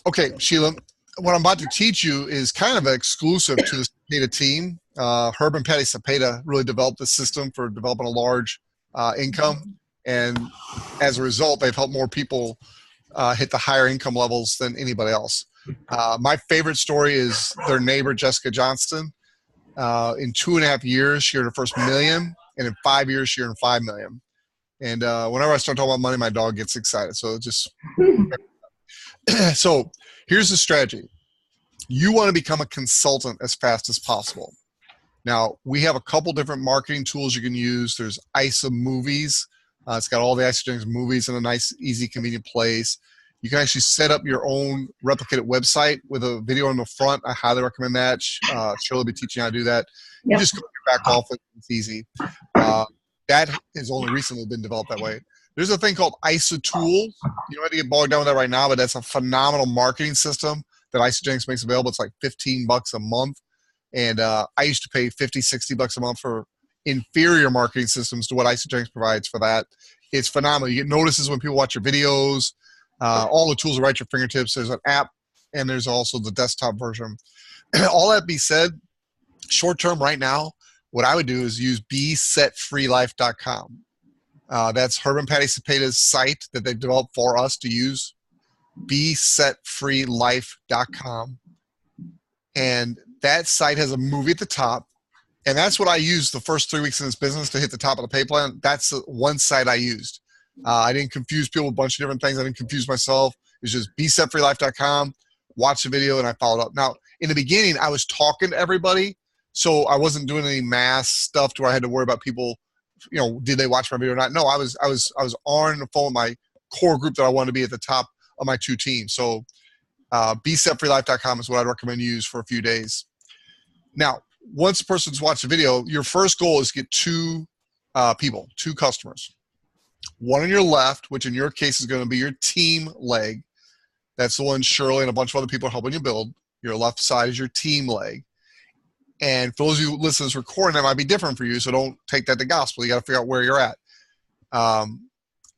Okay, Sheila, what I'm about to teach you is kind of exclusive to the Cepeda team. Herb and Patty Cepeda really developed this system for developing a large income. And as a result, they've helped more people hit the higher income levels than anybody else. My favorite story is their neighbor, Jessica Johnston. In 2.5 years, she earned her first million, and in 5 years, she earned 5 million. And whenever I start talking about money, my dog gets excited. So just so here's the strategy. You want to become a consultant as fast as possible. Now, we have a couple different marketing tools you can use. There's IsaMovies. It's got all the Isagenix movies in a nice, easy, convenient place. You can actually set up your own replicated website with a video on the front. I highly recommend that. Shirley will be teaching you how to do that. You just go to your back office. It's easy. That has only recently been developed that way. There's a thing called IsaTool. You don't have to get bogged down with that right now, but that's a phenomenal marketing system that Isagenix makes available. It's like $15 a month. And I used to pay $50, $60 a month for inferior marketing systems to what Isagenix provides for that. It's phenomenal. You get notices when people watch your videos. All the tools are right at your fingertips. There's an app, and there's also the desktop version. All that being said, short term right now, what I would do is use besetfreelife.com. That's Herb and Patty Cepeda's site that they've developed for us to use, besetfreelife.com. And that site has a movie at the top. And that's what I used the first 3 weeks in this business to hit the top of the pay plan. That's the one site I used. I didn't confuse people with a bunch of different things. I didn't confuse myself. It's just besetfreelife.com, watch the video, and I followed up. Now, in the beginning, I was talking to everybody, so I wasn't doing any mass stuff to where I had to worry about people, you know, did they watch my video or not? No, I was on the phone with my core group that I wanted to be at the top of my 2 teams. So besetfreelife.com is what I'd recommend you use for a few days. Now, once a person's watched the video, your first goal is to get 2 people, 2 customers. One on your left, which in your case is going to be your team leg. That's the one Shirley and a bunch of other people are helping you build. Your left side is your team leg. And for those of you who listen to this recording, that might be different for you, so don't take that to gospel. You got to figure out where you're at.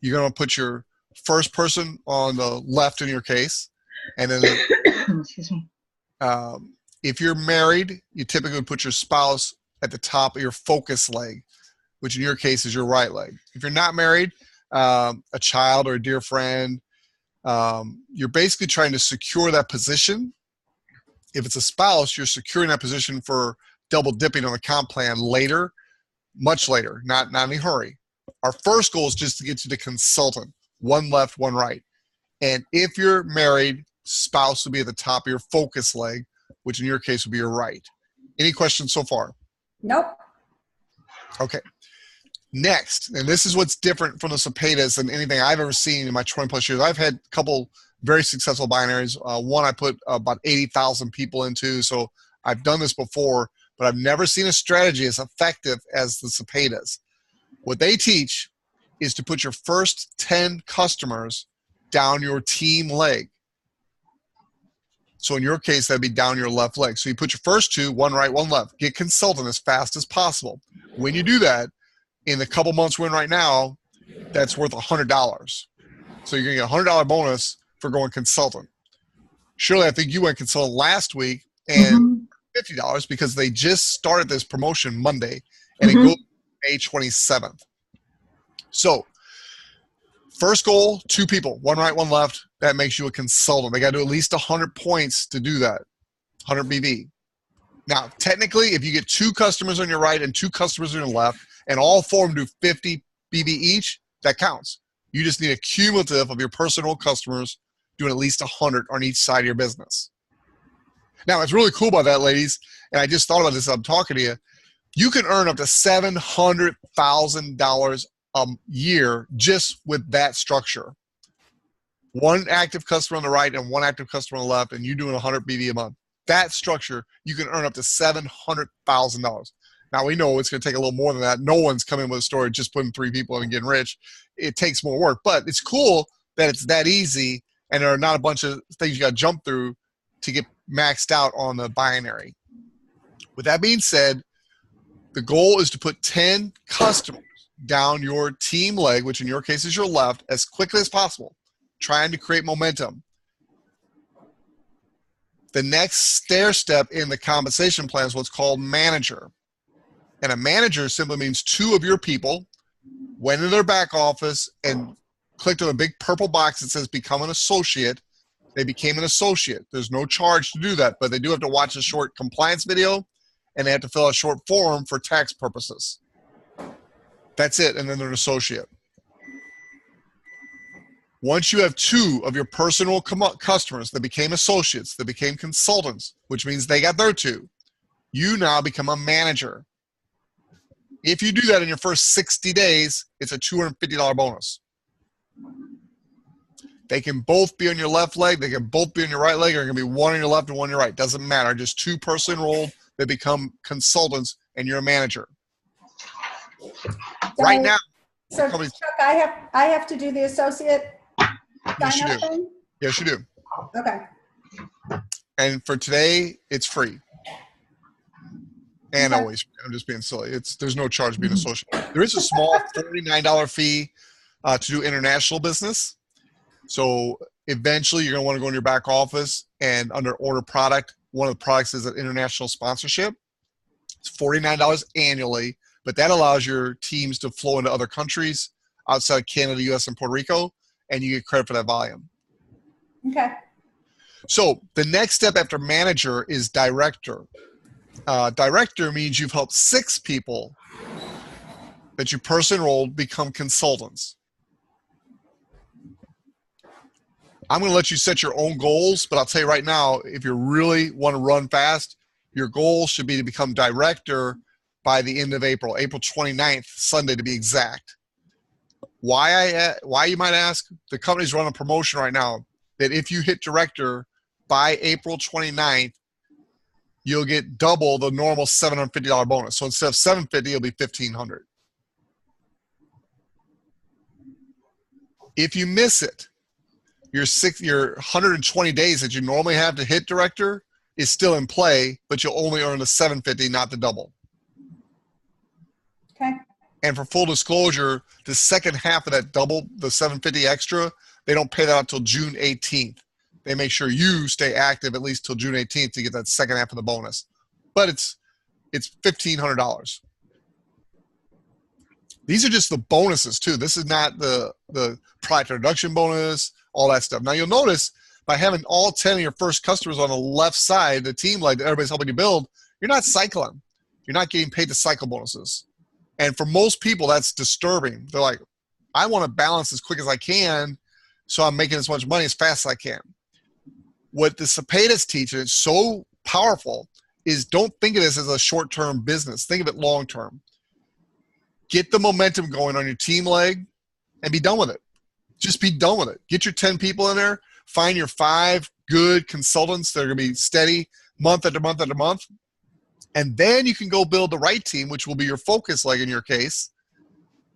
You're going to put your first person on the left in your case. And then Excuse me. If you're married, you typically would put your spouse at the top of your focus leg, which in your case is your right leg. If you're not married, a child or a dear friend, you're basically trying to secure that position. If it's a spouse, you're securing that position for double dipping on the comp plan later, much later, not in any hurry. Our first goal is just to get you to consultant, one left, one right. And if you're married, spouse will be at the top of your focus leg, which in your case would be your right. Any questions so far? Nope. Okay. Next, and this is what's different from the Cepedas than anything I've ever seen in my 20 plus years. I've had a couple very successful binaries. One I put about 80,000 people into, so I've done this before, but I've never seen a strategy as effective as the Cepedas. What they teach is to put your first 10 customers down your team leg. So in your case, that'd be down your left leg. So you put your first 2, one right, one left. Get consultant as fast as possible. When you do that, in the couple months we're in right now, that's worth $100. So you're going to get a $100 bonus for going consultant. Surely, I think you went consultant last week and $50 because they just started this promotion Monday, and it goes May 27th. So first goal, 2 people, one right, one left. That makes you a consultant. They got to do at least 100 points to do that, 100 BV. Now, technically, if you get 2 customers on your right and 2 customers on your left, and all 4 of them do 50 BV each, that counts. You just need a cumulative of your personal customers doing at least 100 on each side of your business. Now, what's really cool about that, ladies, and I just thought about this as I'm talking to you, you can earn up to $700,000 a year just with that structure. 1 active customer on the right and 1 active customer on the left, and you doing 100 BV a month. That structure, you can earn up to $700,000. Now, we know it's going to take a little more than that. No one's coming with a story just putting 3 people in and getting rich. It takes more work, but it's cool that it's that easy, and there are not a bunch of things you got to jump through to get maxed out on the binary. With that being said, the goal is to put 10 customers down your team leg, which in your case is your left, as quickly as possible, trying to create momentum. The next stair step in the compensation plan is what's called manager. And a manager simply means 2 of your people went into their back office and clicked on a big purple box that says become an associate. They became an associate. There's no charge to do that, but they do have to watch a short compliance video and they have to fill out a short form for tax purposes. That's it, and then they're an associate. Once you have 2 of your personal customers that became associates, that became consultants, which means they got their 2, you now become a manager. If you do that in your first 60 days, it's a $250 bonus. They can both be on your left leg. They can both be on your right leg, or it can be one on your left and one on your right. Doesn't matter. Just 2 personally enrolled that become consultants, and you're a manager. Right now, so Chuck, I have to do the associate yes, you sign do. up thing? Yes, you do. Okay. And for today, it's free. And Okay. always, I'm just being silly. There's no charge being associate. There is a small $49 fee to do international business. So eventually, you're going to want to go in your back office and under order product, one of the products is an international sponsorship. It's $49 annually, but that allows your teams to flow into other countries outside Canada, US, and Puerto Rico, and you get credit for that volume. Okay. So the next step after manager is director. Director means you've helped 6 people that you personally enrolled become consultants. I'm going to let you set your own goals, but I'll tell you right now, if you really want to run fast, your goal should be to become director by the end of April, April 29th, Sunday to be exact. Why you might ask? The company's running a promotion right now that if you hit director by April 29th, you'll get double the normal $750 bonus. So instead of $750, it'll be $1,500. If you miss it, your 120 days that you normally have to hit director is still in play, but you'll only earn the $750, not the double. Okay. And for full disclosure, the second half of that double, the $750 extra, they don't pay that out until June 18th. They make sure you stay active at least till June 18th to get that second half of the bonus. But it's $1,500. These are just the bonuses too. This is not the product introduction bonus, all that stuff. Now you'll notice by having all 10 of your first customers on the left side, the team like that everybody's helping you build, you're not cycling. You're not getting paid the cycle bonuses. And for most people, that's disturbing. They're like, I want to balance as quick as I can, so I'm making as much money as fast as I can. What the Cepeda's teach, and it's so powerful, is don't think of this as a short-term business. Think of it long-term. Get the momentum going on your team leg and be done with it. Just be done with it. Get your 10 people in there. Find your 5 good consultants that are going to be steady month after month after month. And then you can go build the right team, which will be your focus, like in your case.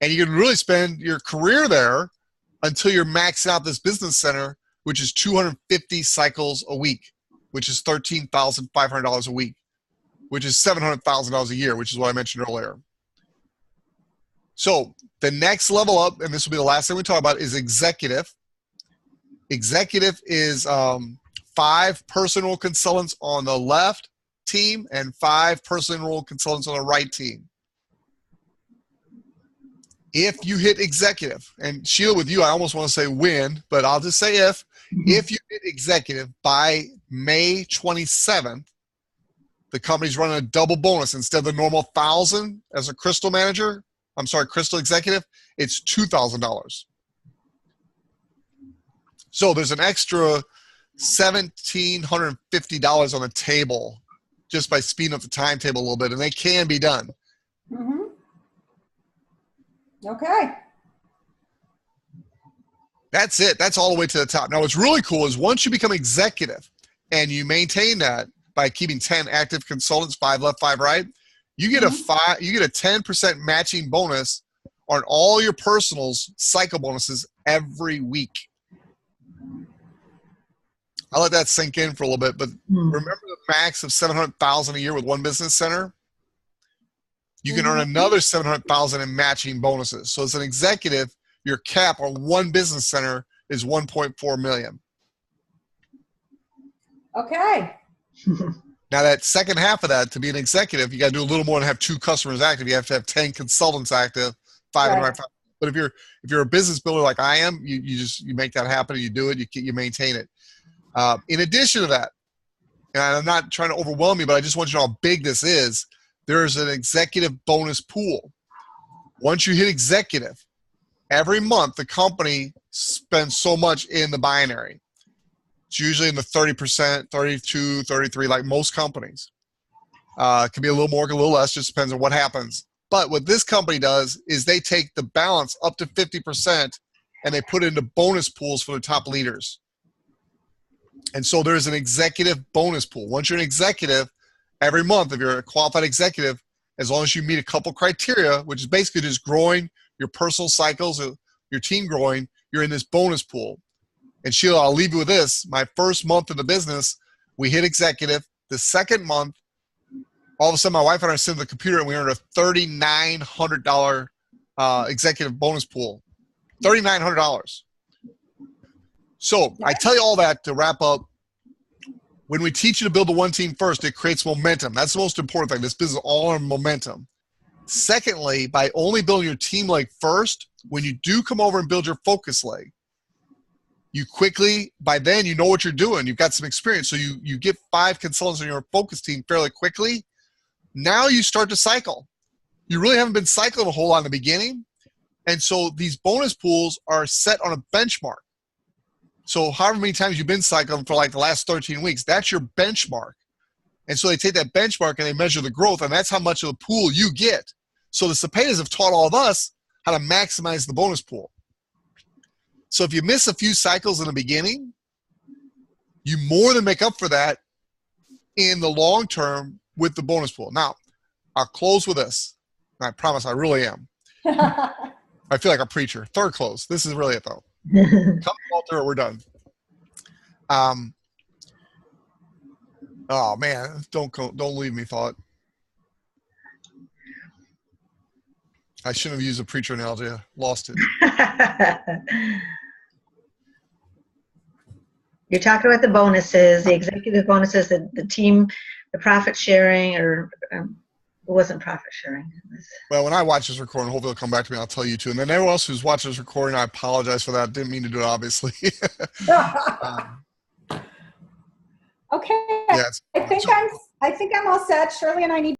And you can really spend your career there until you're maxing out this business center, which is 250 cycles a week, which is $13,500 a week, which is $700,000 a year, which is what I mentioned earlier. So the next level up, and this will be the last thing we talk about, is executive. Executive is 5 personal consultants on the left team and 5 personal consultants on the right team. If you hit executive, and Sheila, with you, I almost want to say when, but I'll just say if you hit executive by May 27th, the company's running a double bonus. Instead of the normal $1,000 as a crystal manager, crystal executive, it's $2,000. So there's an extra $1,750 on the table just by speeding up the timetable a little bit, and they can be done. Mm-hmm. Okay. That's it. That's all the way to the top. Now, what's really cool is once you become executive and you maintain that by keeping 10 active consultants, 5 left, 5 right, you get a 10% matching bonus on all your personals cycle bonuses every week. I'll let that sink in for a little bit, but remember the max of $700,000 a year with one business center? You can earn another $700,000 in matching bonuses. So as an executive, your cap on one business center is $1.4 million. Okay. Now that second half of that, to be an executive, you got to do a little more than have 2 customers active. You have to have 10 consultants active, 5 Right. right. But if you're a business builder like I am, you make that happen. You do it. You maintain it. In addition to that, and I'm not trying to overwhelm you, but I just want you to know how big this is. There's an executive bonus pool. Once you hit executive, every month the company spends so much in the binary. It's usually in the 30%, 32, 33, like most companies. It can be a little more, a little less, just depends on what happens. But what this company does is they take the balance up to 50% and they put it into bonus pools for the top leaders. And so there's an executive bonus pool. Once you're an executive, every month, if you're a qualified executive, as long as you meet a couple criteria, which is basically just growing your personal cycles, your team growing, you're in this bonus pool. And Sheila, I'll leave you with this. My first month in the business, we hit executive. The second month, all of a sudden my wife and I sit at the computer and we earned a $3,900 executive bonus pool. $3,900. So I tell you all that to wrap up. When we teach you to build the one team first, it creates momentum. That's the most important thing. This business is all on momentum. Secondly, by only building your team leg first, when you do come over and build your focus leg, you quickly, by then you know what you're doing. You've got some experience. So you get 5 consultants on your focus team fairly quickly. Now you start to cycle. You really haven't been cycling a whole lot in the beginning. And so these bonus pools are set on a benchmark. So however many times you've been cycling for like the last 13 weeks, that's your benchmark. And so they take that benchmark and they measure the growth, and that's how much of the pool you get. So the Cepedas have taught all of us how to maximize the bonus pool. So if you miss a few cycles in the beginning, you more than make up for that in the long term with the bonus pool. Now, I'll close with this. I promise I really am. I feel like a preacher. Third close. This is really it, though. Come Walter, we're done. Oh man, don't leave me, thought. I shouldn't have used a preacher analogy. I lost it. You're talking about the bonuses, the executive bonuses, the team, the profit sharing, or it wasn't profit sharing. Well, when I watch this recording, hopefully it'll come back to me. I'll tell you too. And then everyone else who's watching this recording, I apologize for that. Didn't mean to do it, obviously. Okay. Yes. I think I'm all set. Shirley and I need